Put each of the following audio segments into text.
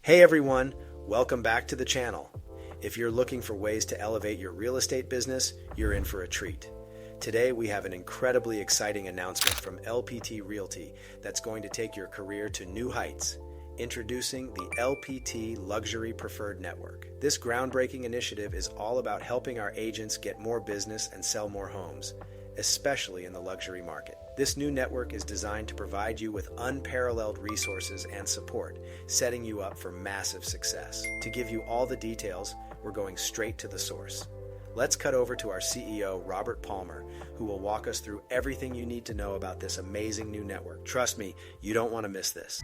Hey everyone, welcome back to the channel. If you're looking for ways to elevate your real estate business, you're in for a treat. Today we have an incredibly exciting announcement from LPT Realty that's going to take your career to new heights. Introducing the LPT Luxury Preferred Network. This groundbreaking initiative is all about helping our agents get more business and sell more homes, especially in the luxury market. This new network is designed to provide you with unparalleled resources and support, setting you up for massive success. To give you all the details, we're going straight to the source. Let's cut over to our CEO, Robert Palmer, who will walk us through everything you need to know about this amazing new network. Trust me, you don't want to miss this.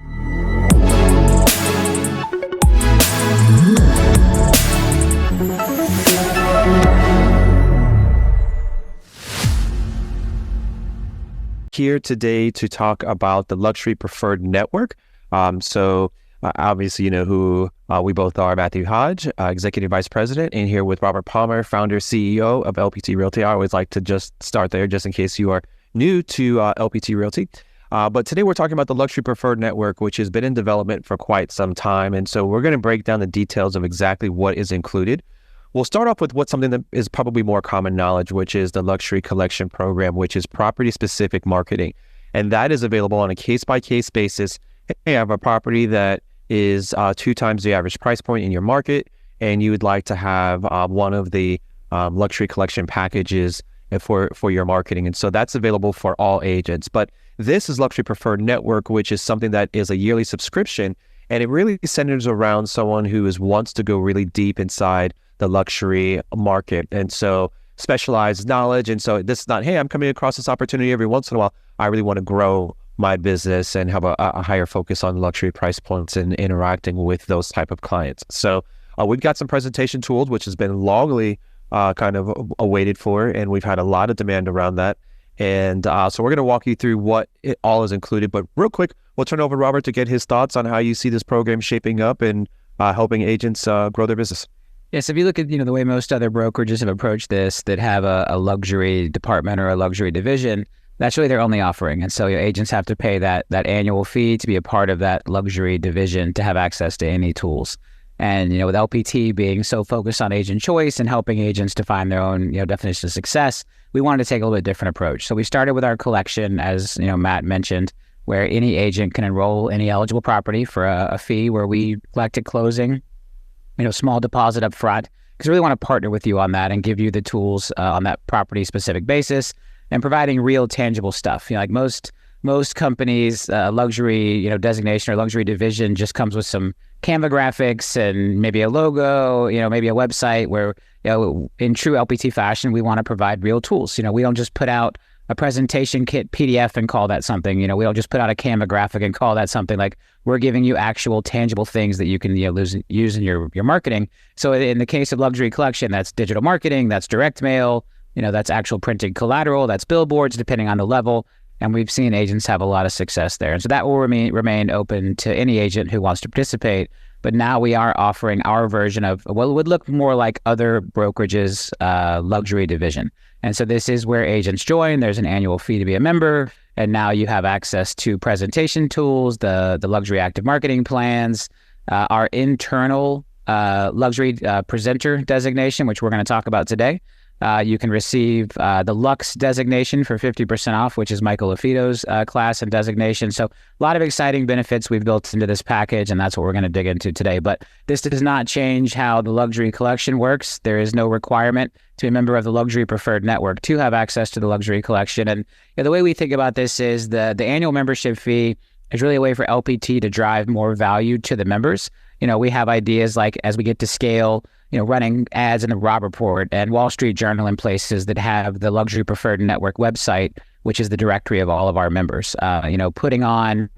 Here today to talk about the Luxury Preferred Network. Obviously, you know who we both are, Matthew Hodge, Executive Vice President, and here with Robert Palmer, Founder, CEO of LPT Realty. I always like to just start there just in case you are new to LPT Realty. But today we're talking about the Luxury Preferred Network, which has been in development for quite some time. And so we're going to break down the details of exactly what is included. We'll start off with something that is probably more common knowledge, which is the Luxury Collection Program, which is property-specific marketing. And that is available on a case-by-case basis. Hey, I have a property that is 2 times the average price point in your market, and you would like to have one of the luxury collection packages for your marketing. And so that's available for all agents. But this is Luxury Preferred Network, which is something that is a yearly subscription, and it really centers around someone who wants to go really deep inside the luxury market. And so specialized knowledge. And so this is not, hey, I'm coming across this opportunity every once in a while. I really want to grow my business and have a higher focus on luxury price points and interacting with those type of clients. So we've got some presentation tools, which has been longly kind of awaited for, and we've had a lot of demand around that. And so we're going to walk you through what it all is included. But real quick, we'll turn over to Robert to get his thoughts on how you see this program shaping up and helping agents grow their business. Yes, if you look at the way most other brokerages have approached this, that have a luxury department or a luxury division, that's really their only offering. And so your agents have to pay that annual fee to be a part of that luxury division to have access to any tools. And with LPT being so focused on agent choice and helping agents to find their own definition of success, we wanted to take a little bit different approach. So we started with our collection, as Matt mentioned, where any agent can enroll any eligible property for a fee where we collect at closing. Small deposit up front, because we really want to partner with you on that and give you the tools on that property specific basis and providing real tangible stuff. Like most companies, luxury designation or luxury division just comes with some Canva graphics and maybe a logo, maybe a website. Where in true LPT fashion, we want to provide real tools. We don't just put out a presentation kit PDF and call that something. We don't just put out a Canva graphic and call that something. Like, we're giving you actual tangible things that you can use in your marketing. So in the case of luxury collection, that's digital marketing, that's direct mail, that's actual printed collateral, that's billboards, depending on the level. And we've seen agents have a lot of success there. And so that will remain open to any agent who wants to participate. But now we are offering our version of what would look more like other brokerages' luxury division. And so this is where agents join. There's an annual fee to be a member. And now you have access to presentation tools, the luxury active marketing plans, our internal luxury presenter designation, which we're going to talk about today. You can receive the Lux designation for 50% off, which is Michael LaFido's class and designation. So a lot of exciting benefits we've built into this package, and that's what we're going to dig into today. But this does not change how the luxury collection works. There is no requirement to be a member of the Luxury Preferred Network to have access to the luxury collection. And the way we think about this is the annual membership fee is really a way for LPT to drive more value to the members. We have ideas like, as we get to scale, running ads in the Robb Report and Wall Street Journal and places that have the Luxury Preferred Network website, which is the directory of all of our members, putting on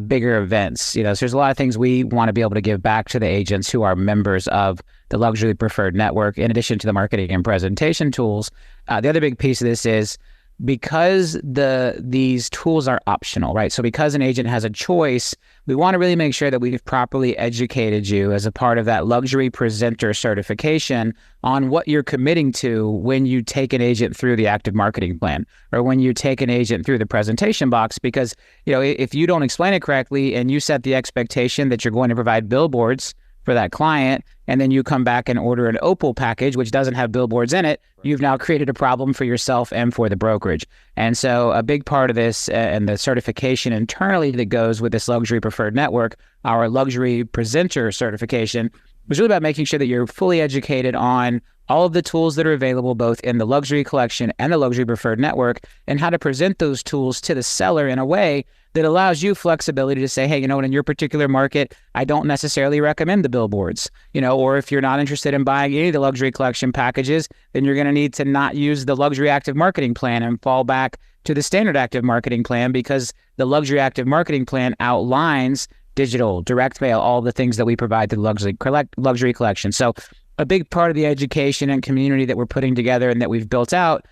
bigger events. So there's a lot of things we want to be able to give back to the agents who are members of the Luxury Preferred Network, in addition to the marketing and presentation tools. The other big piece of this is because these tools are optional, right? So because an agent has a choice, we want to really make sure that we've properly educated you as a part of that luxury presenter certification on what you're committing to when you take an agent through the active marketing plan or when you take an agent through the presentation box. Because, if you don't explain it correctly and you set the expectation that you're going to provide billboards for that client, and then you come back and order an Opal package, which doesn't have billboards in it, you've now created a problem for yourself and for the brokerage. And so a big part of this and the certification internally that goes with this luxury preferred network, our luxury presenter certification, was really about making sure that you're fully educated on all of the tools that are available both in the luxury collection and the luxury preferred network, and how to present those tools to the seller in a way that allows you flexibility to say, hey, in your particular market, I don't necessarily recommend the billboards, or if you're not interested in buying any of the luxury collection packages, then you're going to need to not use the luxury active marketing plan and fall back to the standard active marketing plan, because the luxury active marketing plan outlines digital, direct mail, all the things that we provide to the luxury collection. So a big part of the education and community that we're putting together and that we've built out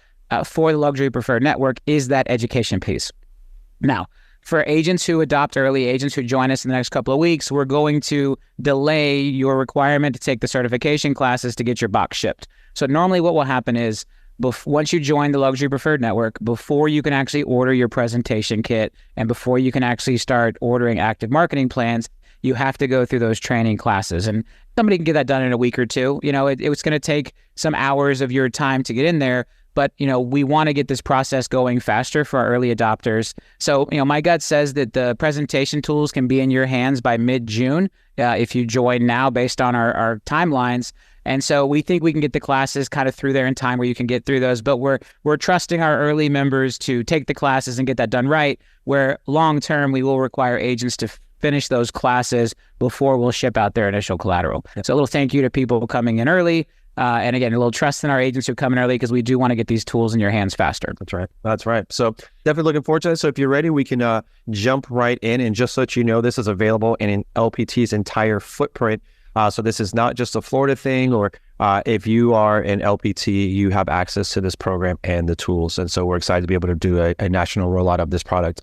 for the luxury preferred network is that education piece. Now, for agents who adopt early, agents who join us in the next couple of weeks, we're going to delay your requirement to take the certification classes to get your box shipped. So normally what will happen is once you join the luxury preferred network, before you can actually order your presentation kit and before you can actually start ordering active marketing plans, you have to go through those training classes. And somebody can get that done in a week or two. It was going to take some hours of your time to get in there. But, we want to get this process going faster for our early adopters. So, my gut says that the presentation tools can be in your hands by mid-June if you join now based on our timelines. And so we think we can get the classes kind of through there in time where you can get through those. But we're trusting our early members to take the classes and get that done right, where long-term we will require agents to finish those classes before we'll ship out their initial collateral. So a little thank you to people coming in early. And again, a little trust in our agents who come in early, because we do want to get these tools in your hands faster. That's right. So definitely looking forward to that. So if you're ready, we can jump right in. And just so that you know, this is available in LPT's entire footprint. So this is not just a Florida thing, or if you are an LPT, you have access to this program and the tools. And so we're excited to be able to do a national rollout of this product.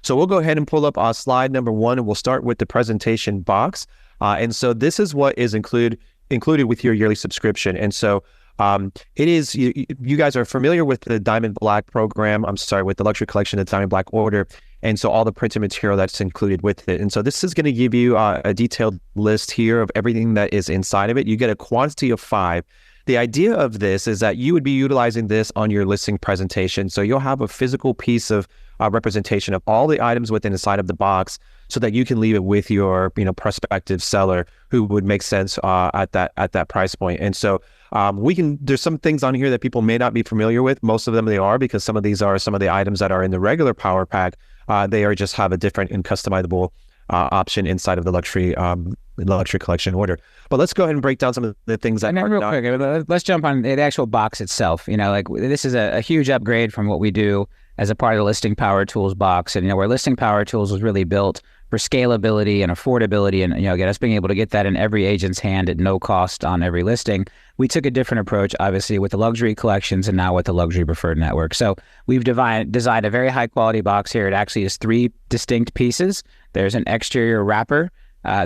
So we'll go ahead and pull up slide number 1, and we'll start with the presentation box. And so this is what is included with your yearly subscription. And so it is, you guys are familiar with the Diamond Black program. With the luxury collection, the Diamond Black order. And so all the printed material that's included with it. And so this is going to give you a detailed list here of everything that is inside of it. You get a quantity of 5. The idea of this is that you would be utilizing this on your listing presentation. So you'll have a physical piece of representation of all the items within inside of the box, so that you can leave it with your prospective seller who would make sense at that price point. And so there's some things on here that people may not be familiar with. Most of them they are, because some of these are some of the items that are in the regular Power Pack. They are just have a different and customizable option inside of the luxury collection order. But let's go ahead and break down some of the things that real quick, let's jump on the actual box itself. This is a huge upgrade from what we do as a part of the Listing Power Tools box. And, where Listing Power Tools was really built for scalability and affordability, and, again, us being able to get that in every agent's hand at no cost on every listing, we took a different approach, obviously, with the luxury collections and now with the luxury preferred network. So we've designed a very high quality box here. It actually is 3 distinct pieces. There's an exterior wrapper,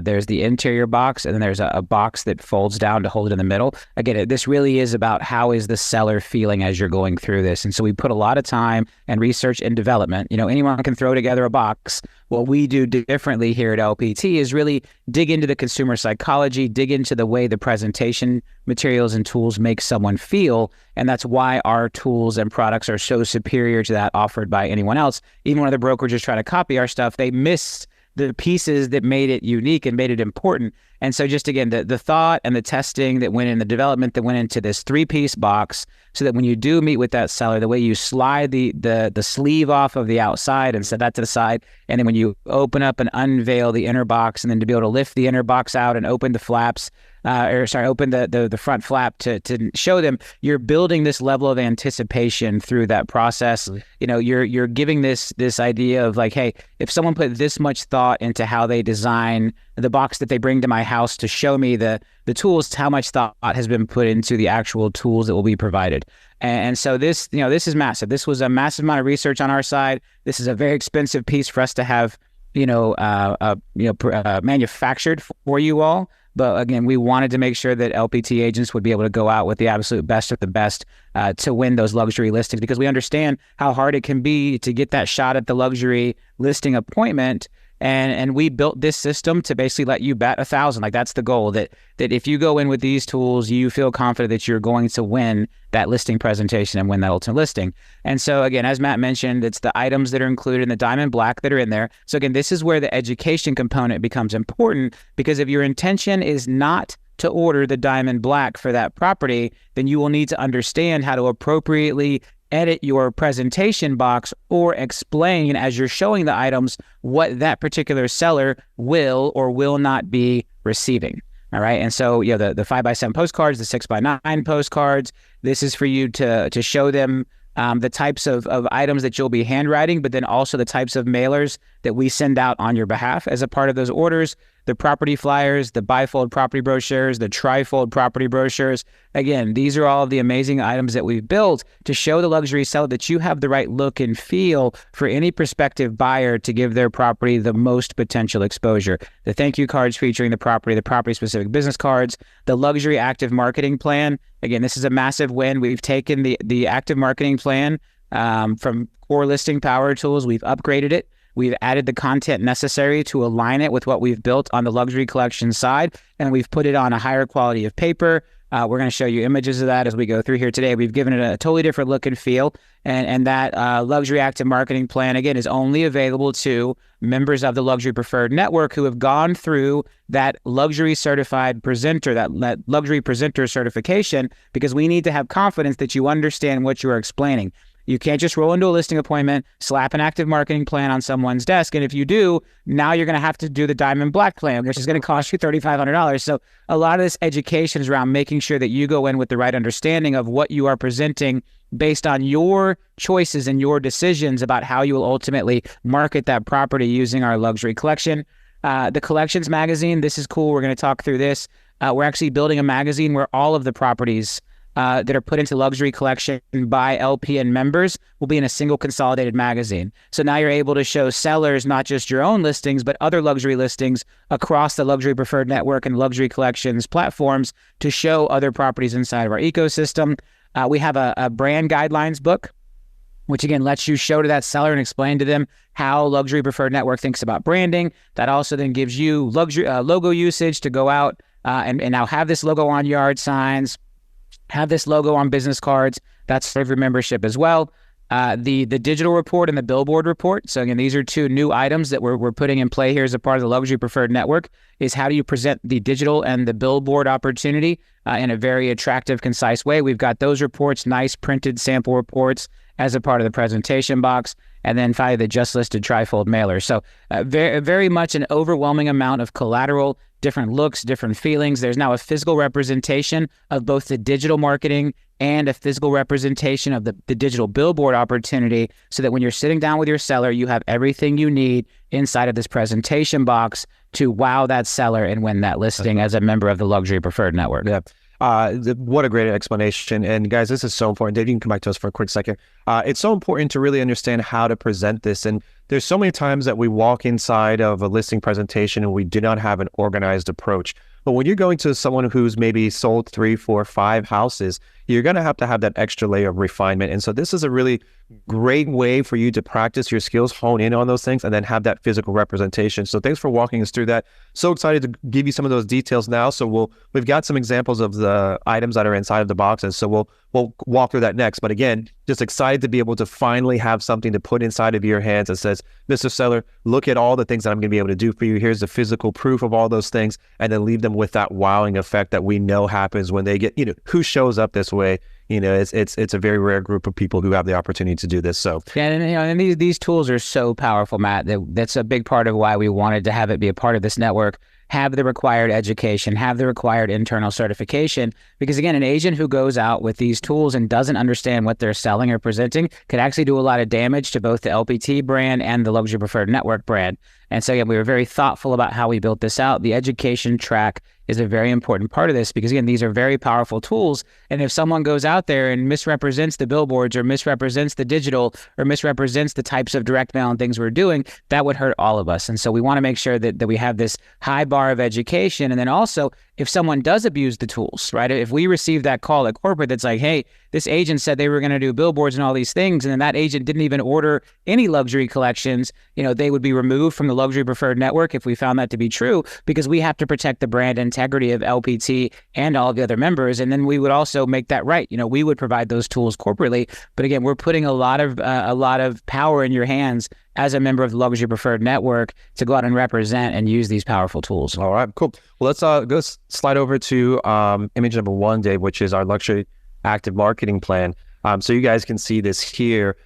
there's the interior box, and then there's a box that folds down to hold it in the middle. Again, this really is about how is the seller feeling as you're going through this. And so we put a lot of time and research and development. Anyone can throw together a box. What we do differently here at LPT is really dig into the consumer psychology, dig into the way the presentation materials and tools make someone feel. And that's why our tools and products are so superior to that offered by anyone else. Even when other brokerages try to copy our stuff, they miss the pieces that made it unique and made it important. And so just again, the thought and the testing that went in, the development that went into this 3-piece box, so that when you do meet with that seller, the way you slide the sleeve off of the outside and set that to the side, and then when you open up and unveil the inner box, and then to be able to lift the inner box out and open the flaps, open the front flap to show them, you're building this level of anticipation through that process. You're giving this idea of like, hey, if someone put this much thought into how they design the box that they bring to my house to show me the tools, how much thought has been put into the actual tools that will be provided. And so this is massive. This was a massive amount of research on our side. This is a very expensive piece for us to have, manufactured for you all. But again, we wanted to make sure that LPT agents would be able to go out with the absolute best of the best to win those luxury listings, because we understand how hard it can be to get that shot at the luxury listing appointment. And we built this system to basically let you bet 1,000. Like, that's the goal, that if you go in with these tools, you feel confident that you're going to win that listing presentation and win that ultimate listing. And so again, as Matt mentioned, it's the items that are included in the diamond black that are in there. So again, this is where the education component becomes important, because if your intention is not to order the diamond black for that property, then you will need to understand how to appropriately edit your presentation box or explain, as you're showing the items, what that particular seller will or will not be receiving. All right. And so, the 5x7 postcards, the 6x9 postcards, this is for you to show them the types of items that you'll be handwriting, but then also the types of mailers that we send out on your behalf as a part of those orders. The property flyers, the bifold property brochures, the trifold property brochures. Again, these are all of the amazing items that we've built to show the luxury seller that you have the right look and feel for any prospective buyer to give their property the most potential exposure. The thank you cards featuring the property-specific business cards, the luxury active marketing plan. Again, this is a massive win. We've taken the active marketing plan from core listing power tools. We've upgraded it. We've added the content necessary to align it with what we've built on the luxury collection side, and we've put it on a higher quality of paper. We're going to show you images of that as we go through here today. We've given it a totally different look and feel, and that luxury active marketing plan, again, is only available to members of the Luxury Preferred Network who have gone through that luxury certified presenter, that luxury presenter certification, because we need to have confidence that you understand what you are explaining. You can't just roll into a listing appointment, slap an active marketing plan on someone's desk, and if you do, now you're going to have to do the diamond black plan, which is going to cost you $3,500. So a lot of this education is around making sure that you go in with the right understanding of what you are presenting based on your choices and your decisions about how you will ultimately market that property using our luxury collection. The collections magazine, this is cool. We're going to talk through this. We're actually building a magazine where all of the properties that are put into luxury collection by LP and members will be in a single consolidated magazine. So now you're able to show sellers not just your own listings, but other luxury listings across the Luxury Preferred Network and luxury collections platforms to show other properties inside of our ecosystem. We have a brand guidelines book, which again lets you show to that seller and explain to them how Luxury Preferred Network thinks about branding. That also then gives you luxury logo usage to go out and now have this logo on yard signs, have this logo on business cards. That's for every membership as well. The digital report and the billboard report. So again, these are two new items that we're putting in play here as a part of the Luxury Preferred Network, is how do you present the digital and the billboard opportunity in a very attractive, concise way. We've got those reports, nice printed sample reports as a part of the presentation box. And then finally, the just listed trifold mailer. So very, very much an overwhelming amount of collateral, different looks, different feelings. There's now a physical representation of both the digital marketing and a physical representation of the digital billboard opportunity, so that when you're sitting down with your seller, you have everything you need inside of this presentation box to wow that seller and win that listing as a member of the Luxury Preferred Network. Yeah. What a great explanation. And guys, this is so important. Dave, you can come back to us for a quick second. It's so important to really understand how to present this. And there's so many times that we walk inside of a listing presentation and we do not have an organized approach. But when you're going to someone who's maybe sold 3, 4, 5 houses, you're going to have that extra layer of refinement. And so this is a really great way for you to practice your skills, hone in on those things, and then have that physical representation. So thanks for walking us through that. So excited to give you some of those details now. So we've got some examples of the items that are inside of the box, and so we'll walk through that next. But again, just excited to be able to finally have something to put inside of your hands that says, Mr. Seller, look at all the things that I'm going to be able to do for you. Here's the physical proof of all those things, and then leave them with that wowing effect that we know happens when they get, who shows up this way. It's a very rare group of people who have the opportunity to do this. So yeah, and these tools are so powerful, Matt. That's a big part of why we wanted to have it be a part of this network. have the required education, have the required internal certification. Because again, an agent who goes out with these tools and doesn't understand what they're selling or presenting could actually do a lot of damage to both the LPT brand and the Luxury Preferred Network brand. And so again, we were very thoughtful about how we built this out. The education track is a very important part of this because again, these are very powerful tools. And if someone goes out there and misrepresents the billboards or misrepresents the digital or misrepresents the types of direct mail and things we're doing, that would hurt all of us. And so we want to make sure that we have this high bar of education. And then also, if someone does abuse the tools, right? If we receive that call at corporate that's like, hey, this agent said they were going to do billboards and all these things, and then that agent didn't even order any luxury collections, they would be removed from the Luxury Preferred Network if we found that to be true, because we have to protect the brand integrity of LPT and all of the other members. And then we would also make that right. We would provide those tools corporately. But again, we're putting a lot of power in your hands as a member of the Luxury Preferred Network to go out and represent and use these powerful tools. All right, cool. Well, let's go slide over to image number 1, Dave, which is our luxury active marketing plan. So you guys can see this here.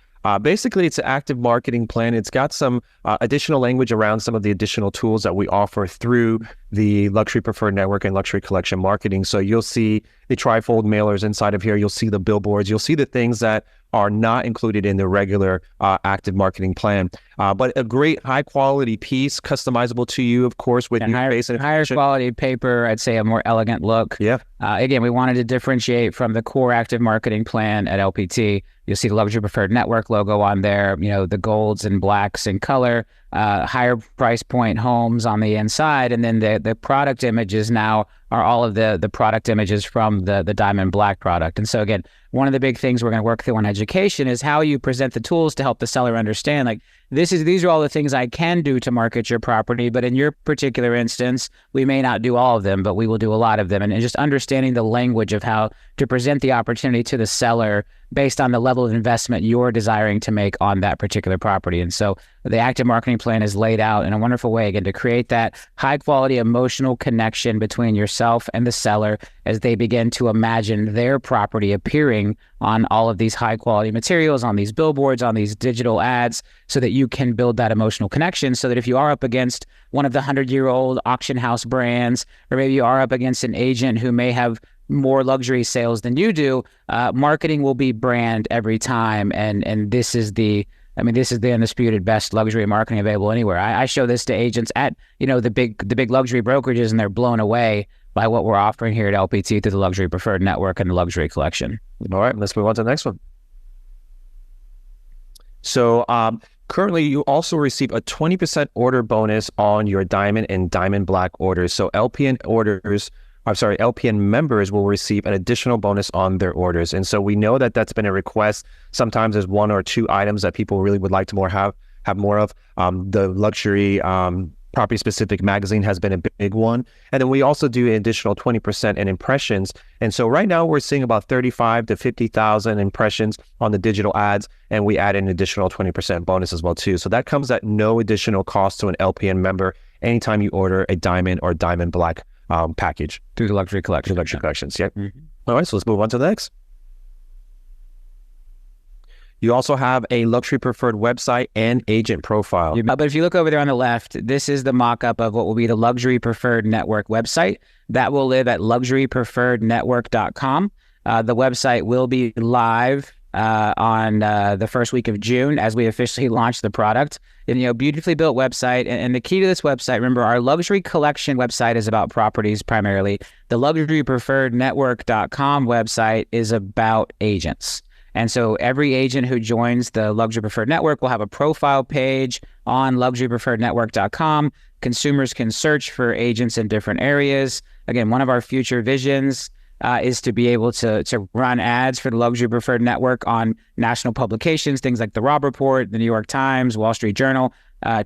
Basically, it's an active marketing plan. It's got some additional language around some of the additional tools that we offer through the Luxury Preferred Network and Luxury Collection Marketing. So you'll see the trifold mailers inside of here. You'll see the billboards. You'll see the things that are not included in the regular active marketing plan. But a great high quality piece, customizable to you, of course, with higher quality paper. I'd say a more elegant look. Yeah. Again, we wanted to differentiate from the core active marketing plan at LPT. You'll see the Luxury Preferred Network logo on there, the golds and blacks in color, higher price point homes on the inside. And then the product images now are all of the product images from the diamond black product. And so again, one of the big things we're going to work through on education is how you present the tools to help the seller understand, like, these are all the things I can do to market your property, but in your particular instance, we may not do all of them, but we will do a lot of them. And just understanding the language of how to present the opportunity to the seller based on the level of investment you're desiring to make on that particular property. And so the active marketing plan is laid out in a wonderful way, again, to create that high quality emotional connection between yourself and the seller as they begin to imagine their property appearing on all of these high quality materials, on these billboards, on these digital ads, so that you can build that emotional connection, so that if you are up against one of the 100-year-old auction house brands, or maybe you are up against an agent who may have more luxury sales than you do, marketing will be brand every time. And this is the undisputed best luxury marketing available anywhere. I show this to agents at, the big luxury brokerages, and they're blown away by what we're offering here at LPT through the Luxury Preferred Network and the Luxury Collection. All right, let's move on to the next one. So currently, you also receive a 20% order bonus on your diamond and diamond black orders. So LPN members will receive an additional bonus on their orders. And so we know that that's been a request. Sometimes there's 1 or 2 items that people really would like to have more of. The luxury property specific magazine has been a big one. And then we also do an additional 20% in impressions. And so right now we're seeing about 35 to 50,000 impressions on the digital ads. And we add an additional 20% bonus as well too. So that comes at no additional cost to an LPN member anytime you order a diamond or diamond black package through the Luxury Collection. Luxury Collections, yeah. Mm-hmm. All right, so let's move on to the next. You also have a Luxury Preferred website and agent profile. But if you look over there on the left, this is the mock-up of what will be the Luxury Preferred Network website. That will live at luxurypreferrednetwork.com. The website will be live on the first week of June as we officially launch the product. And, beautifully built website. And the key to this website, remember, our luxury collection website is about properties primarily. The luxurypreferrednetwork.com website is about agents. And so every agent who joins the Luxury Preferred Network will have a profile page on luxurypreferrednetwork.com. Consumers can search for agents in different areas. Again, one of our future visions is to be able to run ads for the Luxury Preferred Network on national publications, things like the Robb Report, the New York Times, Wall Street Journal,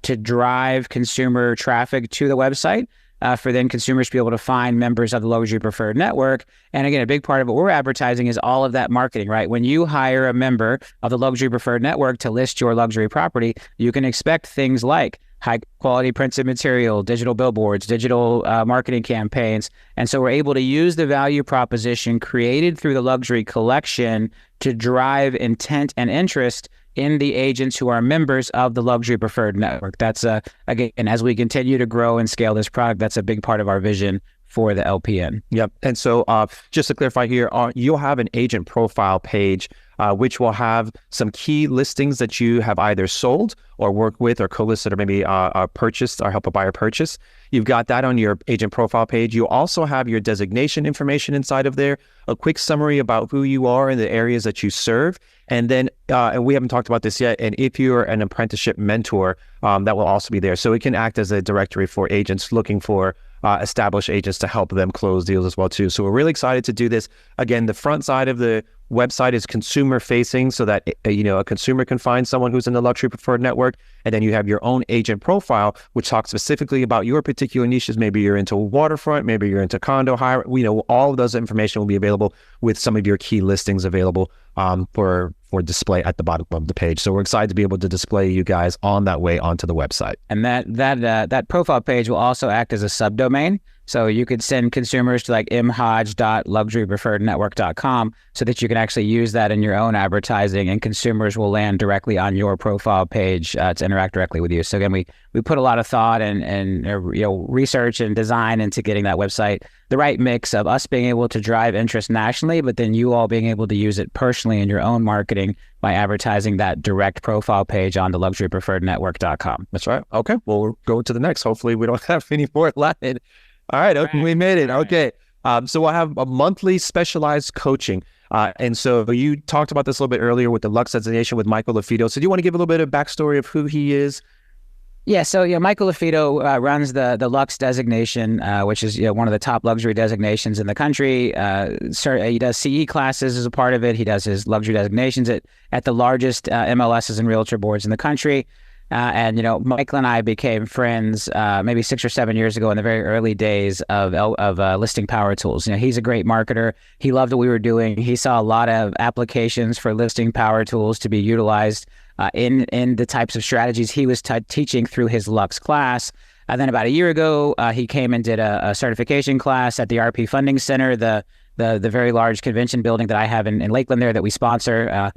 to drive consumer traffic to the website. For then consumers to be able to find members of the Luxury Preferred Network. And again, a big part of what we're advertising is all of that marketing, right? When you hire a member of the Luxury Preferred Network to list your luxury property, you can expect things like high quality printed material, digital billboards, digital marketing campaigns. And so we're able to use the value proposition created through the Luxury Collection to drive intent and interest in the agents who are members of the Luxury Preferred Network. That's, again, as we continue to grow and scale this product, that's a big part of our vision for the LPN. Yep. And so just to clarify here, you'll have an agent profile page, which will have some key listings that you have either sold or worked with or co-listed or maybe purchased or help a buyer purchase. You've got that on your agent profile page. You also have your designation information inside of there, a quick summary about who you are and the areas that you serve. And then, and we haven't talked about this yet, and if you're an apprenticeship mentor, that will also be there. So it can act as a directory for agents looking for established agents to help them close deals as well too. So we're really excited to do this. Again, the front side of the website is consumer facing so that a consumer can find someone who's in the Luxury Preferred Network, and then you have your own agent profile which talks specifically about your particular niches. Maybe you're into waterfront, maybe you're into condo hire. All of those information will be available with some of your key listings available for display at the bottom of the page. So we're excited to be able to display you guys on that way onto the website. And that profile page will also act as a subdomain. So you could send consumers to like mhodge.luxurypreferrednetwork.com so that you can actually use that in your own advertising, and consumers will land directly on your profile page to interact directly with you. So again, we put a lot of thought and research and design into getting that website the right mix of us being able to drive interest nationally, but then you all being able to use it personally in your own marketing by advertising that direct profile page on the luxurypreferrednetwork.com. That's right. Okay. Well, we'll go to the next. Hopefully we don't have any more left. All right, okay, we made it. Okay, so we'll have a monthly specialized coaching. And so you talked about this a little bit earlier with the Lux designation with Michael LaFido. So do you want to give a little bit of backstory of who he is? Yeah, so Michael LaFido runs the Lux designation, which is one of the top luxury designations in the country. He does CE classes as a part of it. He does his luxury designations at the largest MLSs and realtor boards in the country. And Michael and I became friends maybe 6 or 7 years ago in the very early days of listing power tools. He's a great marketer. He loved what we were doing. He saw a lot of applications for listing power tools to be utilized in the types of strategies he was teaching through his Lux class. And then about a year ago, he came and did a certification class at the RP Funding Center, the very large convention building that I have in Lakeland there that we sponsor.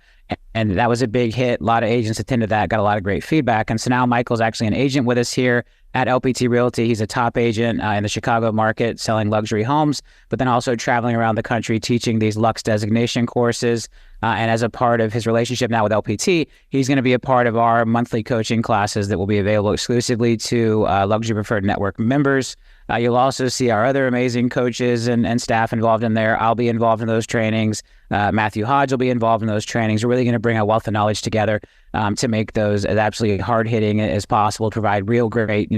And that was a big hit. A lot of agents attended that, got a lot of great feedback. And so now Michael's actually an agent with us here at LPT Realty. He's a top agent in the Chicago market selling luxury homes, but then also traveling around the country teaching these Lux designation courses. And as a part of his relationship now with LPT, he's going to be a part of our monthly coaching classes that will be available exclusively to Luxury Preferred Network members. You'll also see our other amazing coaches and staff involved in there. I'll be involved in those trainings. Matthew Hodge will be involved in those trainings. We're really going to bring a wealth of knowledge together to make those as absolutely hard-hitting as possible, to provide real great,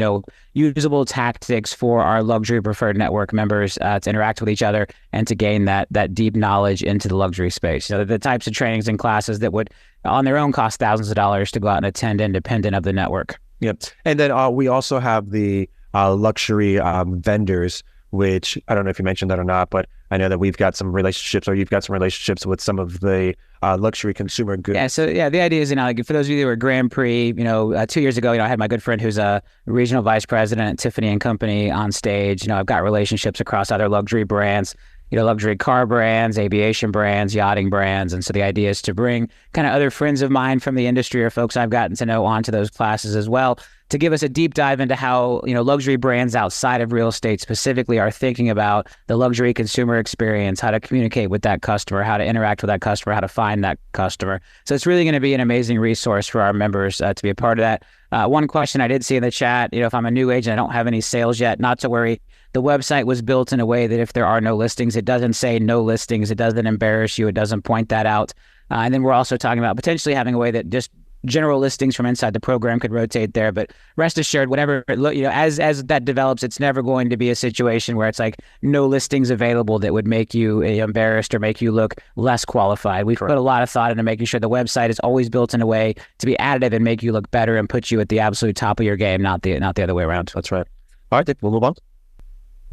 usable tactics for our Luxury Preferred Network members to interact with each other and to gain that deep knowledge into the luxury space. The types of trainings and classes that would, on their own, cost thousands of dollars to go out and attend independent of the network. Yep. And then we also have the luxury vendors, which I don't know if you mentioned that or not, but I know that we've got some relationships, or you've got some relationships with some of the luxury consumer goods. Yeah, so the idea is, for those of you that were Grand Prix, 2 years ago, I had my good friend who's a regional vice president at Tiffany and Company on stage. I've got relationships across other luxury brands, luxury car brands, aviation brands, yachting brands. And so the idea is to bring kind of other friends of mine from the industry or folks I've gotten to know onto those classes as well, to give us a deep dive into how, luxury brands outside of real estate specifically are thinking about the luxury consumer experience, how to communicate with that customer, how to interact with that customer, how to find that customer. So it's really going to be an amazing resource for our members to be a part of that. One question I did see in the chat, if I'm a new agent, I don't have any sales yet, not to worry. The website was built in a way that if there are no listings, it doesn't say no listings. It doesn't embarrass you. It doesn't point that out. And then we're also talking about potentially having a way that just general listings from inside the program could rotate there. But rest assured, whatever, as that develops, it's never going to be a situation where it's like no listings available that would make you embarrassed or make you look less qualified. We've put a lot of thought into making sure the website is always built in a way to be additive and make you look better and put you at the absolute top of your game, not the other way around. That's right. All right, we'll move on.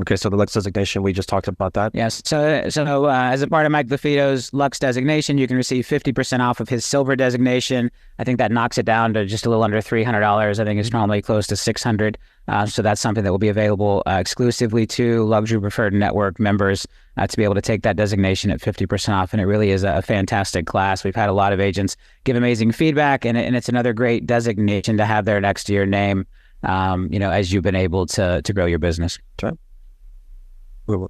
Okay, so the Lux designation, we just talked about that. Yes. So as a part of Mike LaFito's Lux designation, you can receive 50% off of his silver designation. I think that knocks it down to just a little under $300. I think it's normally close to $600. So that's something that will be available exclusively to Luxury Preferred Network members to be able to take that designation at 50% off. And it really is a fantastic class. We've had a lot of agents give amazing feedback, and it's another great designation to have there next to your name, as you've been able to grow your business. Okay. All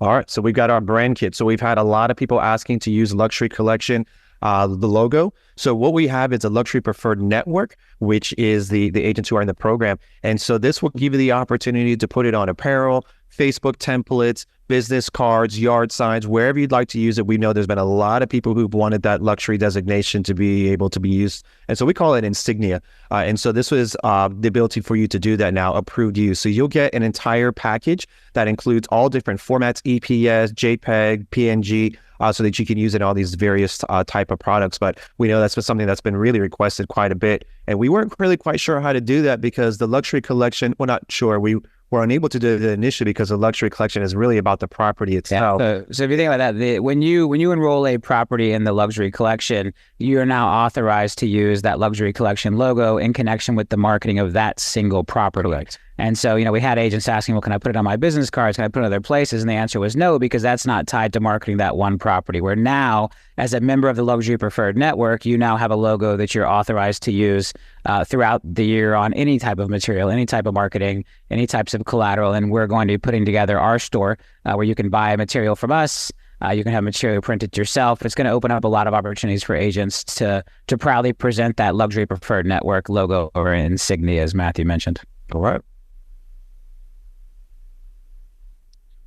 right, so we've got our brand kit. So we've had a lot of people asking to use Luxury Collection, the logo. So what we have is a Luxury Preferred Network, which is the agents who are in the program. And so this will give you the opportunity to put it on apparel, Facebook templates, business cards, yard signs, wherever you'd like to use it. We know there's been a lot of people who've wanted that luxury designation to be able to be used. And so we call it insignia. And so this was the ability for you to do that now, approved use. So you'll get an entire package that includes all different formats, EPS, JPEG, PNG, so that you can use it in all these various type of products. But we know that's been something that's been really requested quite a bit. And we weren't really quite sure how to do that because the Luxury Collection, well, not sure. We were unable to do it initially because the Luxury Collection is really about the property itself. Yeah. So if you think about that, when you enroll a property in the Luxury Collection, you are now authorized to use that Luxury Collection logo in connection with the marketing of that single property. Correct. And so, we had agents asking, well, can I put it on my business cards? Can I put it in other places? And the answer was no, because that's not tied to marketing that one property. Where now, as a member of the Luxury Preferred Network, you now have a logo that you're authorized to use throughout the year on any type of material, any type of marketing, any types of collateral. And we're going to be putting together our store where you can buy material from us. You can have material printed yourself. It's going to open up a lot of opportunities for agents to proudly present that Luxury Preferred Network logo or insignia, as Matthew mentioned. All right.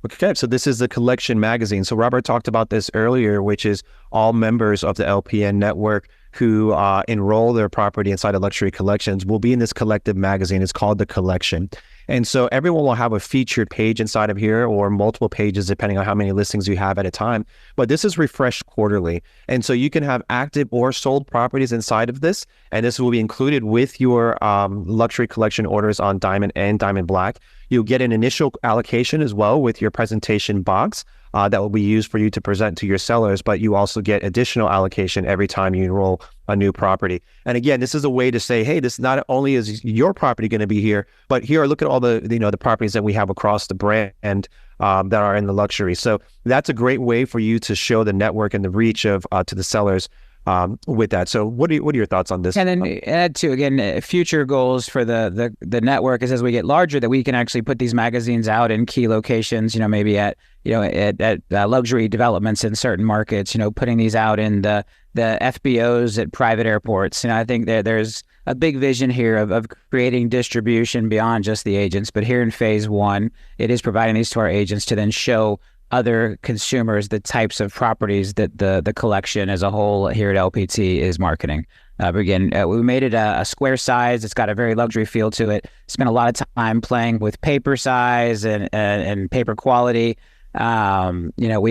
Okay, so this is the Collection magazine. So Robert talked about this earlier, which is all members of the LPN network who enroll their property inside of Luxury Collections will be in this collective magazine. It's called the Collection. And so everyone will have a featured page inside of here or multiple pages, depending on how many listings you have at a time. But this is refreshed quarterly. And so you can have active or sold properties inside of this. And this will be included with your Luxury Collection orders on Diamond and Diamond Black. You'll get an initial allocation as well with your presentation box that will be used for you to present to your sellers, but you also get additional allocation every time you enroll a new property. And again, this is a way to say, hey, this not only is your property going to be here, but here, look at all the the properties that we have across the brand that are in the luxury. So that's a great way for you to show the network and the reach of to the sellers with that. So what are your thoughts on this? And then add to, again, future goals for the network is as we get larger that we can actually put these magazines out in key locations, maybe at luxury developments in certain markets, putting these out in the FBOs at private airports. I think there's a big vision here of creating distribution beyond just the agents. But here in phase one, it is providing these to our agents to then show other consumers the types of properties that the collection as a whole here at LPT is marketing. Again, we made it a square size. It's got a very luxury feel to it. Spent a lot of time playing with paper size and paper quality. We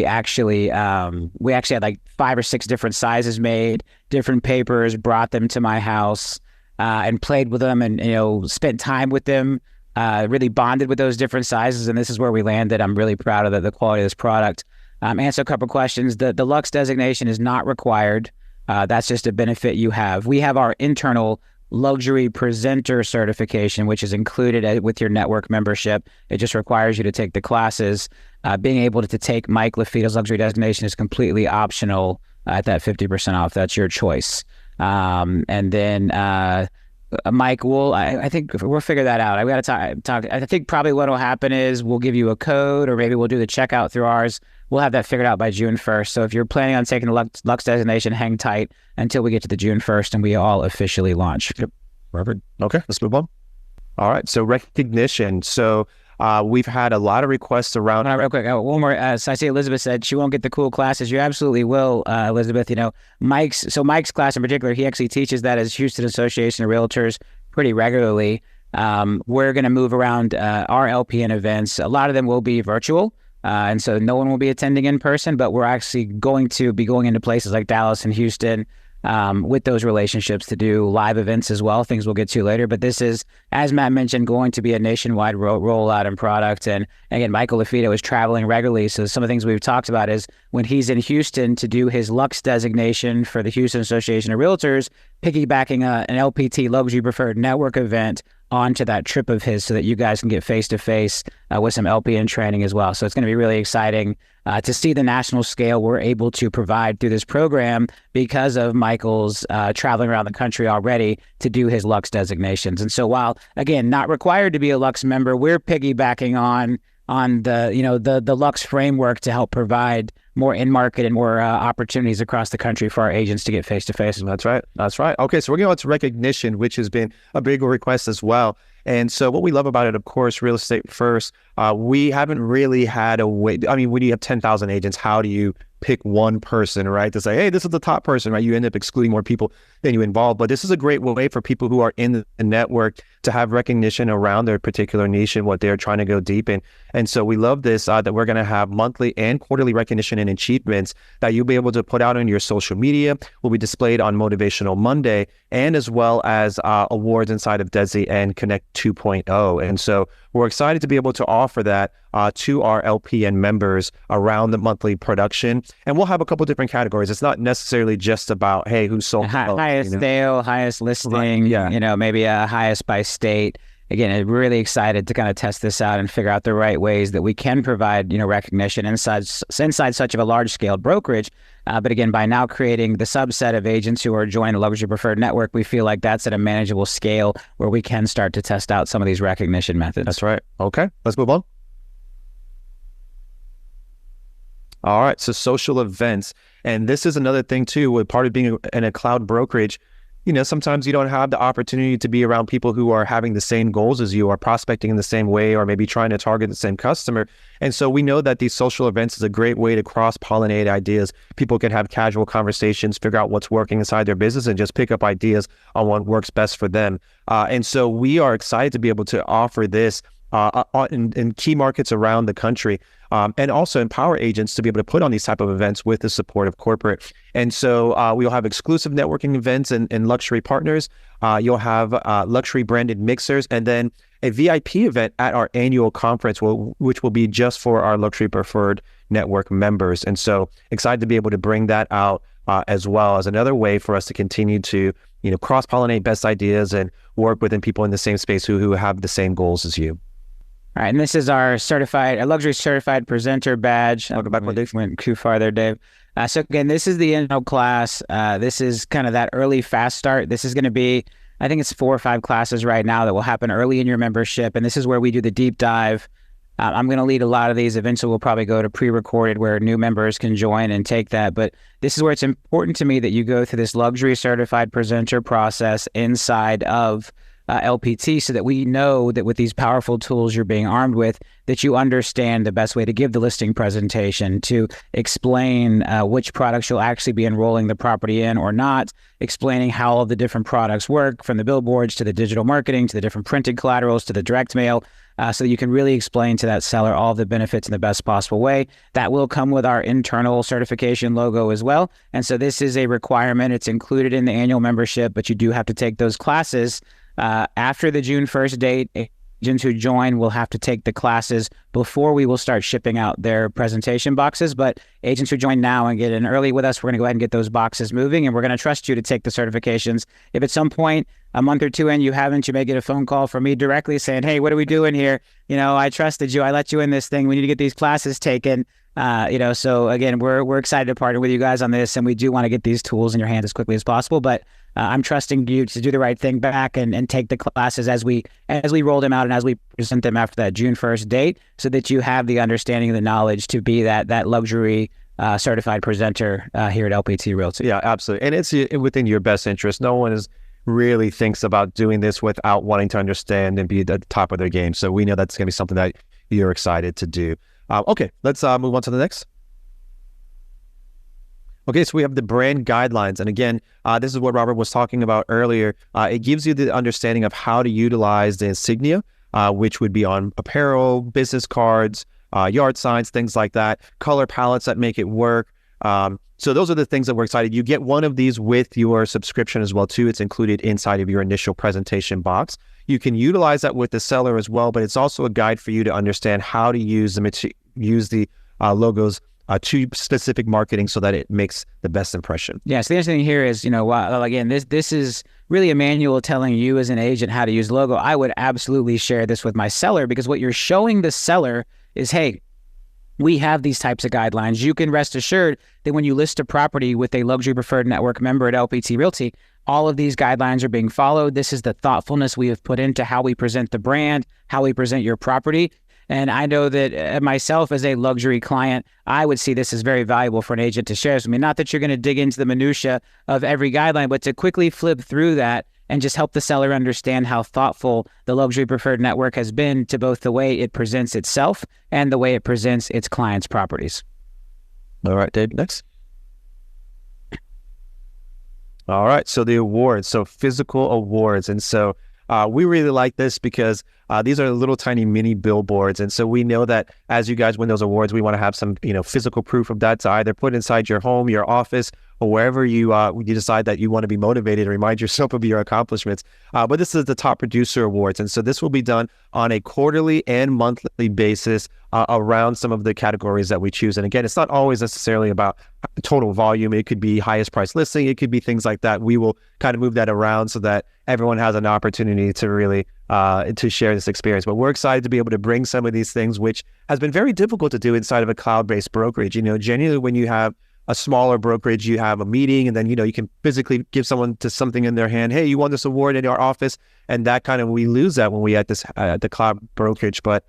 actually had like 5 or 6 different sizes made, different papers, brought them to my house and played with them and spent time with them. Really bonded with those different sizes, and this is where we landed. I'm really proud of the quality of this product. Answer a couple questions. The Lux designation is not required. That's just a benefit you have. We have our internal luxury presenter certification, which is included with your network membership. It just requires you to take the classes. Being able to take Mike LaFito's luxury designation is completely optional at that 50% off. That's your choice. And then Mike, I think we'll figure that out. We got to talk. I think probably what will happen is we'll give you a code, or maybe we'll do the checkout through ours. We'll have that figured out by June 1st. So if you're planning on taking the Lux designation, hang tight until we get to the June 1st and we all officially launch. Yep. Perfect. Okay, let's move on. All right. So recognition. So we've had a lot of requests around. Real quick, one more. So I see Elizabeth said she won't get the cool classes. You absolutely will, Elizabeth. Mike's class in particular, he actually teaches that as Houston Association of Realtors pretty regularly. We're going to move around our LPN events. A lot of them will be virtual. And so no one will be attending in person, but we're actually going to be going into places like Dallas and Houston with those relationships to do live events as well, things we'll get to later. But this is, as Matt mentioned, going to be a nationwide rollout and product. And again, Michael LaFido is traveling regularly. So some of the things we've talked about is when he's in Houston to do his Lux designation for the Houston Association of Realtors, piggybacking an LPT Luxury Preferred Network event onto that trip of his so that you guys can get face-to-face with some LPN training as well. So it's going to be really exciting to see the national scale we're able to provide through this program because of Michael's traveling around the country already to do his Lux designations. And so while, again, not required to be a Lux member, we're piggybacking on the Lux framework to help provide more in-market and more opportunities across the country for our agents to get face-to-face. That's right. That's right. Okay, so we're going on to recognition, which has been a big request as well. And so what we love about it, of course, Real Estate First, we haven't really had a way. I mean, when you have 10,000 agents, how do you pick one person, right, to say, hey, this is the top person, right? You end up excluding more people than you involve. But this is a great way for people who are in the network to have recognition around their particular niche and what they're trying to go deep in. And so we love this, that we're going to have monthly and quarterly recognition and achievements that you'll be able to put out on your social media, will be displayed on Motivational Monday, and as well as awards inside of Desi and Connect 2.0. And so we're excited to be able to offer that to our LPN members around the monthly production. And we'll have a couple different categories. It's not necessarily just about, hey, who sold highest sale, highest listing, right. Yeah. Maybe a highest by state. Again, I'm really excited to kind of test this out and figure out the right ways that we can provide, recognition inside such of a large-scale brokerage. But again, by now creating the subset of agents who are joining the Luxury Preferred Network, we feel like that's at a manageable scale where we can start to test out some of these recognition methods. That's right. Okay, let's move on. All right, so social events. And this is another thing too, with part of being in a cloud brokerage. Sometimes you don't have the opportunity to be around people who are having the same goals as you, or prospecting in the same way, or maybe trying to target the same customer. And so we know that these social events is a great way to cross-pollinate ideas. People can have casual conversations, figure out what's working inside their business, and just pick up ideas on what works best for them. And so we are excited to be able to offer this in key markets around the country, and also empower agents to be able to put on these type of events with the support of corporate. And so we'll have exclusive networking events and luxury partners. You'll have luxury branded mixers, and then a VIP event at our annual conference, which will be just for our Luxury Preferred Network members. And so excited to be able to bring that out as well as another way for us to continue to cross-pollinate best ideas and work within people in the same space who have the same goals as you. All right, and this is our luxury certified presenter badge. I'll go back one. Went too far there, Dave. So again, this is the intro class. This is kind of that early fast start. This is going to be, I think it's 4 or 5 classes right now that will happen early in your membership, and this is where we do the deep dive. I'm going to lead a lot of these. Eventually, we'll probably go to pre-recorded where new members can join and take that. But this is where it's important to me that you go through this luxury certified presenter process inside of LPT, so that we know that with these powerful tools you're being armed with, that you understand the best way to give the listing presentation, to explain which products you'll actually be enrolling the property in or not, explaining how all the different products work, from the billboards to the digital marketing to the different printed collaterals to the direct mail, so that you can really explain to that seller all the benefits in the best possible way. That will come with our internal certification logo as well. And so this is a requirement. It's included in the annual membership, but you do have to take those classes. After the June 1st date, agents who join will have to take the classes before we will start shipping out their presentation boxes. But agents who join now and get in early with us, we're going to go ahead and get those boxes moving, and we're going to trust you to take the certifications. If at some point, a month or two in, you haven't, you may get a phone call from me directly saying, hey, what are we doing here? I trusted you. I let you in this thing. We need to get these classes taken. So again, we're excited to partner with you guys on this, and we do want to get these tools in your hands as quickly as possible. But I'm trusting you to do the right thing back and take the classes as we roll them out and as we present them after that June 1st date, so that you have the understanding and the knowledge to be that luxury certified presenter here at LPT Realty. Yeah, absolutely. And it's within your best interest. No one really thinks about doing this without wanting to understand and be at the top of their game. So we know that's going to be something that you're excited to do. Okay, let's move on to the next. Okay, so we have the brand guidelines. And again, this is what Robert was talking about earlier. It gives you the understanding of how to utilize the insignia, which would be on apparel, business cards, yard signs, things like that, color palettes that make it work. So those are the things that we're excited. You get one of these with your subscription as well too. It's included inside of your initial presentation box. You can utilize that with the seller as well, but it's also a guide for you to understand how to use the logos to specific marketing so that it makes the best impression. Yeah, so the interesting thing here is, while again, this is really a manual telling you as an agent how to use logo. I would absolutely share this with my seller, because what you're showing the seller is, hey, we have these types of guidelines. You can rest assured that when you list a property with a luxury preferred network member at LPT Realty, all of these guidelines are being followed. This is the thoughtfulness we have put into how we present the brand, how we present your property. And I know that myself as a luxury client, I would see this as very valuable for an agent to share. I mean, not that you're going to dig into the minutia of every guideline, but to quickly flip through that and just help the seller understand how thoughtful the luxury preferred network has been to both the way it presents itself and the way it presents its clients' properties. All right, Dave, next. All right, so the awards, so physical awards. And so we really like this because these are little tiny mini billboards. And so we know that as you guys win those awards, we want to have some, physical proof of that to either put inside your home, your office, or wherever you decide that you want to be motivated and remind yourself of your accomplishments. But this is the Top Producer Awards. And so this will be done on a quarterly and monthly basis around some of the categories that we choose. And again, it's not always necessarily about total volume. It could be highest price listing. It could be things like that. We will kind of move that around so that everyone has an opportunity to really to share this experience. But we're excited to be able to bring some of these things, which has been very difficult to do inside of a cloud-based brokerage. Generally when you have a smaller brokerage, you have a meeting and then, you can physically give someone to something in their hand. Hey, you won this award in our office. And that we lose that when we at the cloud brokerage. But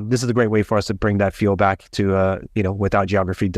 this is a great way for us to bring that feel back to, without geography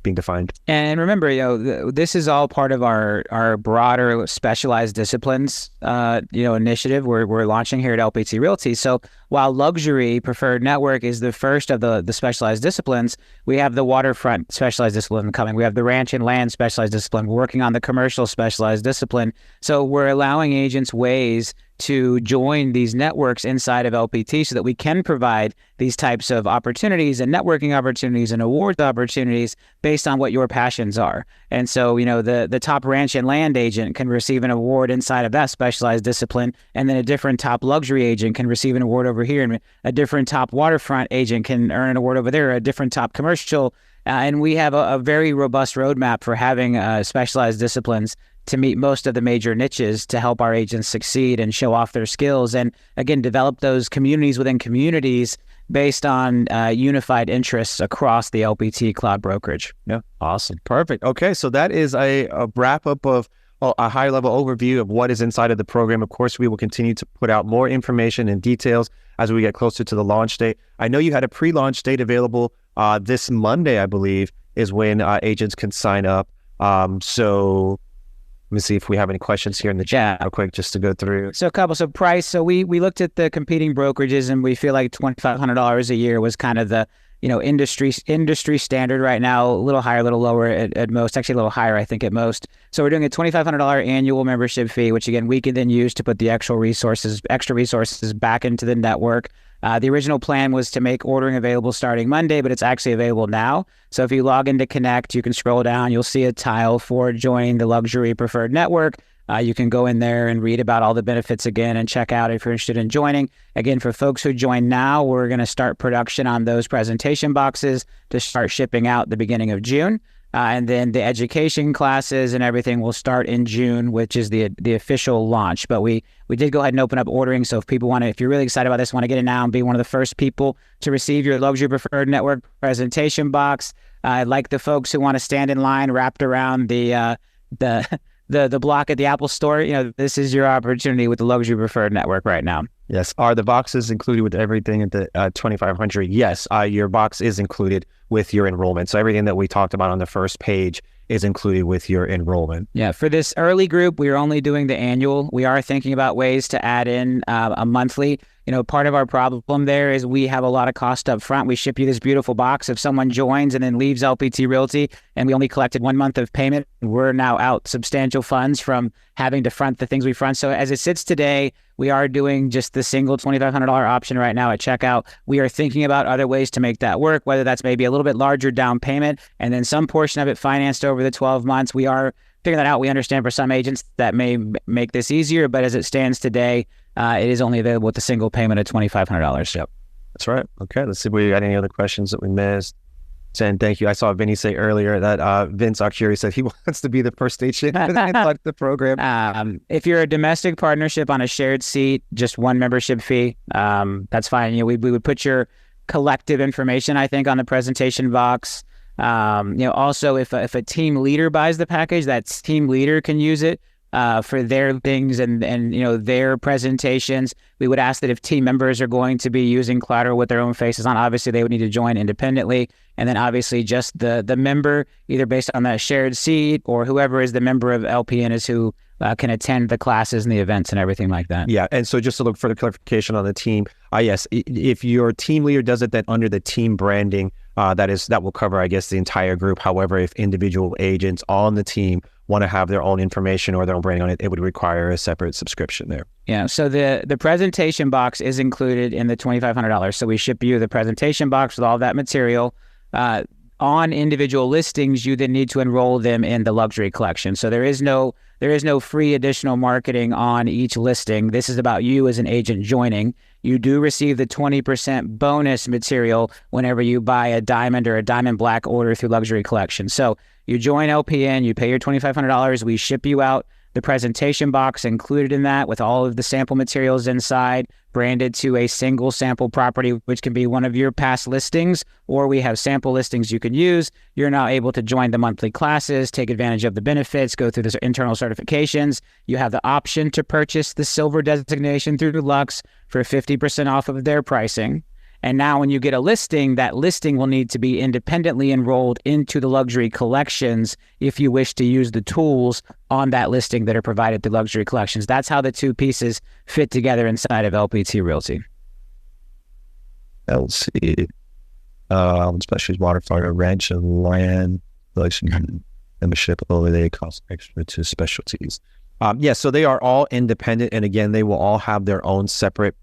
being defined. And remember, this is all part of our broader specialized disciplines, initiative we're launching here at LPT Realty. So while luxury preferred network is the first of the specialized disciplines, we have the waterfront specialized discipline coming. We have the ranch and land specialized discipline. We're working on the commercial specialized discipline. So we're allowing agents ways to join these networks inside of LPT so that we can provide these types of opportunities and networking opportunities and awards opportunities based on what your passions are. And so, the top ranch and land agent can receive an award inside of that specialized discipline, and then a different top luxury agent can receive an award over here, and a different top waterfront agent can earn an award over there, a different top commercial. And we have a very robust roadmap for having specialized disciplines to meet most of the major niches to help our agents succeed and show off their skills. And again, develop those communities within communities based on unified interests across the LPT cloud brokerage. Yeah, awesome. Perfect. Okay, so that is a wrap-up of a high-level overview of what is inside of the program. Of course, we will continue to put out more information and details as we get closer to the launch date. I know you had a pre-launch date available this Monday, I believe, is when agents can sign up. So let me see if we have any questions here in the chat real quick just to go through. So a couple. So price. So we looked at the competing brokerages and we feel like $2,500 a year was kind of the industry standard right now. A little higher, a little lower at most. Actually, a little higher, I think, at most. So we're doing a $2,500 annual membership fee, which again we can then use to put the extra resources back into the network. The original plan was to make ordering available starting Monday, but it's actually available now. So if you log into Connect, you can scroll down, you'll see a tile for joining the luxury preferred network. You can go in there and read about all the benefits again and check out if you're interested in joining. Again, for folks who join now, we're going to start production on those presentation boxes to start shipping out the beginning of June. And then the education classes and everything will start in June, which is the official launch. But we did go ahead and open up ordering. So if you're really excited about this, want to get it now and be one of the first people to receive your luxury preferred network presentation box, like the folks who want to stand in line wrapped around the block at the Apple Store, this is your opportunity with the luxury preferred network right now. Yes. Are the boxes included with everything at the $2,500? Yes. Your box is included with your enrollment. So everything that we talked about on the first page is included with your enrollment. Yeah. For this early group, we are only doing the annual. We are thinking about ways to add in a monthly. Part of our problem there is we have a lot of cost up front. We ship you this beautiful box. If someone joins and then leaves LPT Realty and we only collected 1 month of payment, we're now out substantial funds from having to front the things we front. So as it sits today, we are doing just the single $2,500 option right now at checkout. We are thinking about other ways to make that work, whether that's maybe a little bit larger down payment and then some portion of it financed over the 12 months. We are figuring that out. We understand for some agents that may make this easier, but as it stands today, it is only available with a single payment of $2,500. Yep, that's right. Okay, let's see if we got any other questions that we missed. Jen, thank you. I saw Vinny say earlier that Vince Arcuri said he wants to be the first agent in the program. If you're a domestic partnership on a shared seat, just one membership fee, that's fine. We would put your collective information, I think, on the presentation box. Also, if a team leader buys the package, that team leader can use it for their things and their presentations. We would ask that if team members are going to be using collateral with their own faces on, obviously they would need to join independently. And then obviously just the member, either based on that shared seat or whoever is the member of LPN is who can attend the classes and the events and everything like that. Yeah, and so just to look for the clarification on the team, yes, if your team leader does it, then under the team branding, that will cover, I guess, the entire group. However, if individual agents on the team want to have their own information or their own branding on it, it would require a separate subscription there. Yeah, so the presentation box is included in the $2,500. So we ship you the presentation box with all that material. On individual listings, you then need to enroll them in the luxury collection. So there is no free additional marketing on each listing. This is about you as an agent joining. You do receive the 20% bonus material whenever you buy a diamond or a diamond black order through luxury collection. So you join LPN, you pay your $2,500, we ship you out the presentation box included in that with all of the sample materials inside, branded to a single sample property, which can be one of your past listings, or we have sample listings you can use. You're now able to join the monthly classes, take advantage of the benefits, go through the internal certifications. You have the option to purchase the silver designation through Deluxe for 50% off of their pricing. And now when you get a listing, that listing will need to be independently enrolled into the luxury collections if you wish to use the tools on that listing that are provided through luxury collections. That's how the two pieces fit together inside of LPT Realty. LC, especially waterfront, ranch and land, membership overlay cost extra to specialties. So they are all independent. And again, they will all have their own separate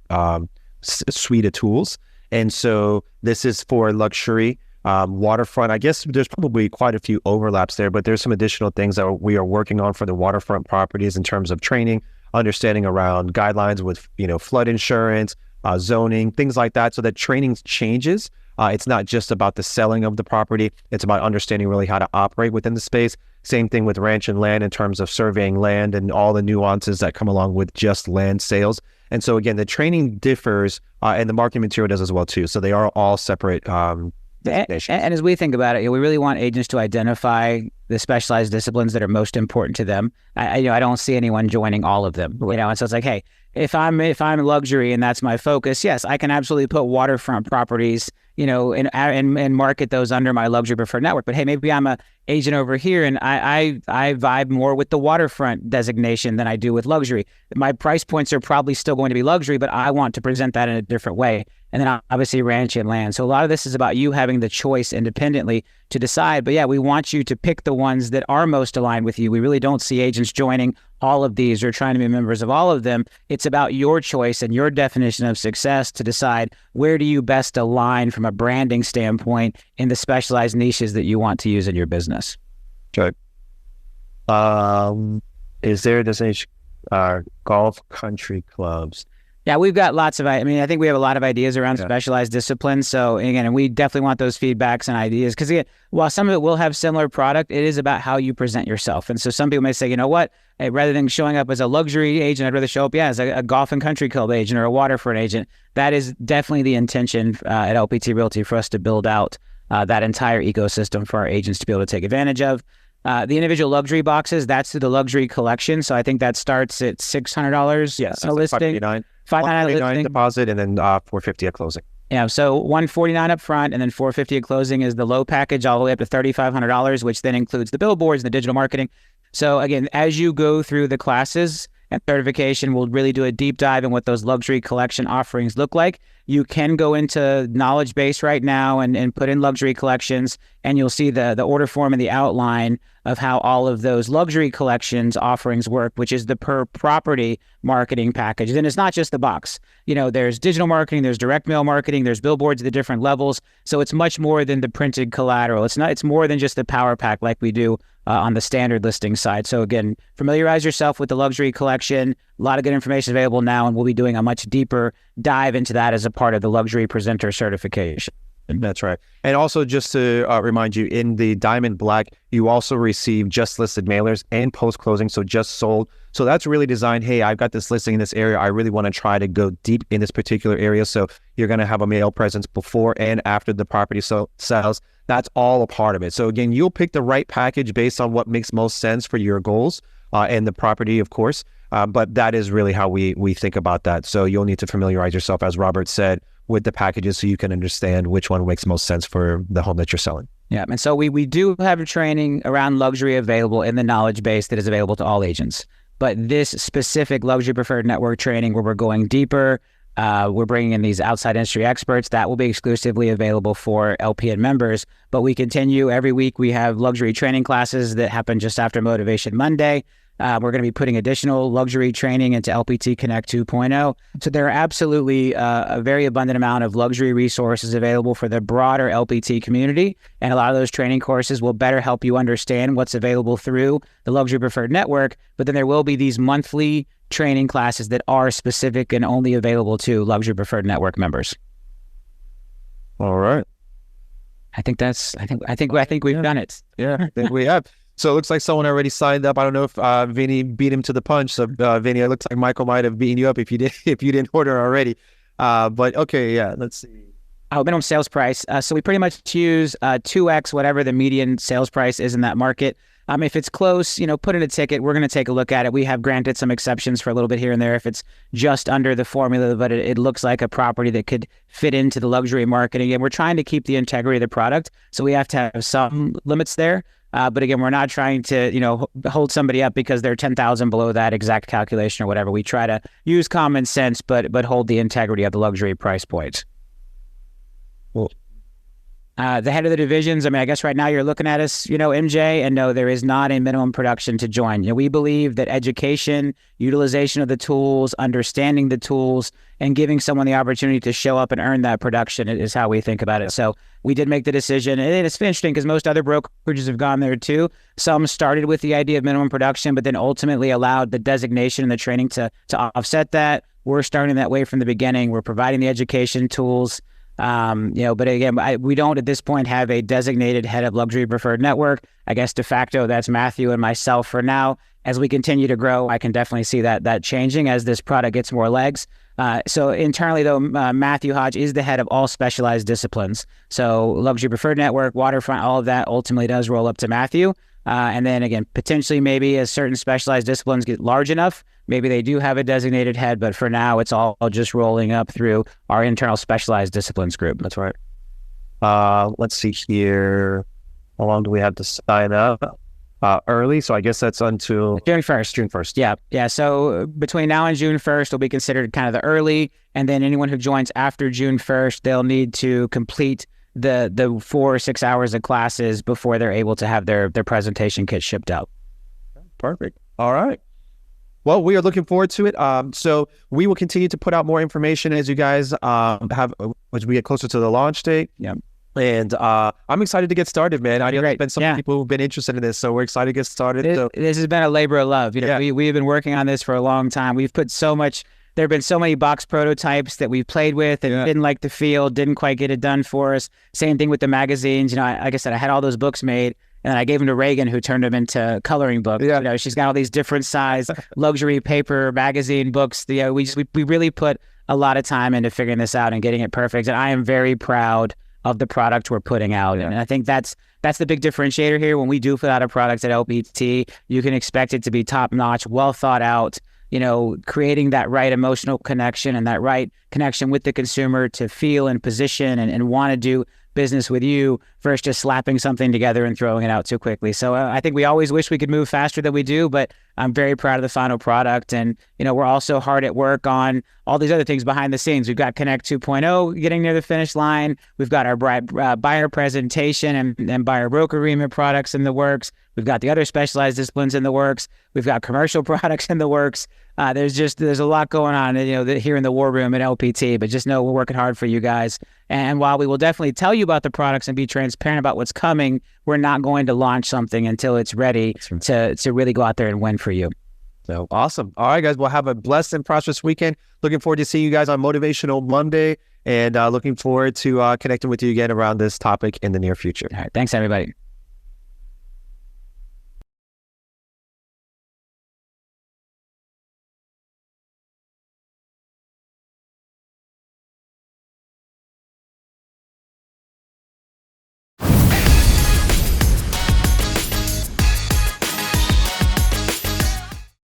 suite of tools. And so this is for luxury, waterfront. I guess there's probably quite a few overlaps there, but there's some additional things that we are working on for the waterfront properties in terms of training, understanding around guidelines with, flood insurance, zoning, things like that. So that training changes. It's not just about the selling of the property. It's about understanding really how to operate within the space. Same thing with ranch and land in terms of surveying land and all the nuances that come along with just land sales. And so again, the training differs and the marketing material does as well too. So they are all separate designations. And as we think about it, we really want agents to identify the specialized disciplines that are most important to them. I don't see anyone joining all of them. And so it's like, hey, if I'm luxury and that's my focus, yes, I can absolutely put waterfront properties, and market those under my luxury preferred network. But hey, maybe I'm a agent over here and I vibe more with the waterfront designation than I do with luxury. My price points are probably still going to be luxury, but I want to present that in a different way. And then obviously ranch and land. So a lot of this is about you having the choice independently to decide. But yeah, we want you to pick the ones that are most aligned with you. We really don't see agents joining all of these or trying to be members of all of them. It's about your choice and your definition of success to decide where do you best align from a branding standpoint in the specialized niches that you want to use in your business. Okay. Is there golf country clubs? Yeah, we've got lots of, I think we have a lot of ideas around specialized disciplines. So again, and we definitely want those feedbacks and ideas because again, while some of it will have similar product, it is about how you present yourself. And so some people may say, you know what, hey, rather than showing up as a luxury agent, I'd rather show up, as a golf and country club agent or a waterfront agent. That is definitely the intention at LPT Realty for us to build out that entire ecosystem for our agents to be able to take advantage of. The individual luxury boxes, that's through the luxury collection. So I think that starts at $600 a listing. $599 deposit and then $450 at closing. Yeah, so $149 up front and then $450 at closing is the low package all the way up to $3,500, which then includes the billboards and the digital marketing. So again, as you go through the classes and certification, we'll really do a deep dive in what those luxury collection offerings look like. You can go into knowledge base right now and put in luxury collections. and you'll see the order form and the outline of how all of those luxury collections offerings work, which is the per property marketing package. And it's not just the box. There's digital marketing, there's direct mail marketing, there's billboards at the different levels. So it's much more than the printed collateral. It's more than just the power pack like we do on the standard listing side. So again, familiarize yourself with the luxury collection. A lot of good information available now, and we'll be doing a much deeper dive into that as a part of the luxury presenter certification. That's right. And also just to remind you, in the Diamond Black, you also receive just listed mailers and post-closing, so just sold. So that's really designed, hey, I've got this listing in this area. I really want to try to go deep in this particular area. So you're going to have a mail presence before and after the property sells. That's all a part of it. So again, you'll pick the right package based on what makes most sense for your goals and the property, of course. But that is really how we think about that. So you'll need to familiarize yourself, as Robert said, with the packages so you can understand which one makes most sense for the home that you're selling. Yeah, and so we do have a training around luxury available in the knowledge base that is available to all agents. But this specific luxury preferred network training where we're going deeper, we're bringing in these outside industry experts, that will be exclusively available for LPN members. But we continue every week. We have luxury training classes that happen just after Motivation Monday. We're going to be putting additional luxury training into LPT Connect 2.0. So there are absolutely a very abundant amount of luxury resources available for the broader LPT community. And a lot of those training courses will better help you understand what's available through the Luxury Preferred Network. But then there will be these monthly training classes that are specific and only available to Luxury Preferred Network members. All right. I think we've done it. Yeah, I think we have. So it looks like someone already signed up. I don't know if Vinny beat him to the punch. So Vinny, it looks like Michael might have beaten you up if you didn't order already. But okay, yeah, let's see. Minimum sales price. So we pretty much use 2x whatever the median sales price is in that market. If it's close, put in a ticket. We're going to take a look at it. We have granted some exceptions for a little bit here and there if it's just under the formula, but it looks like a property that could fit into the luxury marketing. And we're trying to keep the integrity of the product, so we have to have some limits there. But again, we're not trying to, hold somebody up because they're 10,000 below that exact calculation or whatever. We try to use common sense, but hold the integrity of the luxury price point. Well, the head of the divisions, I guess right now you're looking at us, MJ, and no, there is not a minimum production to join. We believe that education, utilization of the tools, understanding the tools, and giving someone the opportunity to show up and earn that production is how we think about it. So we did make the decision, and it's interesting because most other brokerages have gone there too. Some started with the idea of minimum production, but then ultimately allowed the designation and the training to offset that. We're starting that way from the beginning. We're providing the education tools. But again, we don't at this point have a designated head of luxury preferred network. I guess de facto that's Matthew and myself for now. As we continue to grow, I can definitely see that changing as this product gets more legs. So internally though, Matthew Hodge is the head of all specialized disciplines. So luxury preferred network, waterfront, all of that ultimately does roll up to Matthew. And then again, potentially maybe as certain specialized disciplines get large enough, maybe they do have a designated head, but for now it's all just rolling up through our internal specialized disciplines group. That's right. Let's see here. How long do we have to sign up? Early, so I guess that's until June 1st. June 1st. Yeah. So between now and June 1st will be considered kind of the early, and then anyone who joins after June 1st, they'll need to complete the 4 or 6 hours of classes before they're able to have their presentation kit shipped out. Perfect. All right. Well, we are looking forward to it. So we will continue to put out more information as you guys as we get closer to the launch date. Yeah. And I'm excited to get started, man. I know there's been some people who've been interested in this, so we're excited to get started. This has been a labor of love. We've been working on this for a long time. We've put so much. There have been so many box prototypes that we've played with and didn't like the feel, didn't quite get it done for us. Same thing with the magazines. Like I said, I had all those books made, and I gave them to Reagan, who turned them into coloring books. Yeah. She's got all these different size luxury paper magazine books. We really put a lot of time into figuring this out and getting it perfect. And I am very proud of the product we're putting out. Yeah. And I think that's the big differentiator here. When we do put out a product at LPT, you can expect it to be top notch, well thought out, creating that right emotional connection and that right connection with the consumer to feel and position and want to do business with you versus just slapping something together and throwing it out too quickly. So I think we always wish we could move faster than we do, but I'm very proud of the final product. And, we're also hard at work on all these other things behind the scenes. We've got Connect 2.0 getting near the finish line. We've got our buyer presentation and buyer broker agreement products in the works. We've got the other specialized disciplines in the works. We've got commercial products in the works. There's a lot going on, here in the war room at LPT, but just know we're working hard for you guys. And while we will definitely tell you about the products and be transparent about what's coming, we're not going to launch something until it's ready to really go out there and win for you. So awesome. All right, guys. Well, have a blessed and prosperous weekend. Looking forward to seeing you guys on Motivational Monday, and looking forward to connecting with you again around this topic in the near future. All right. Thanks, everybody.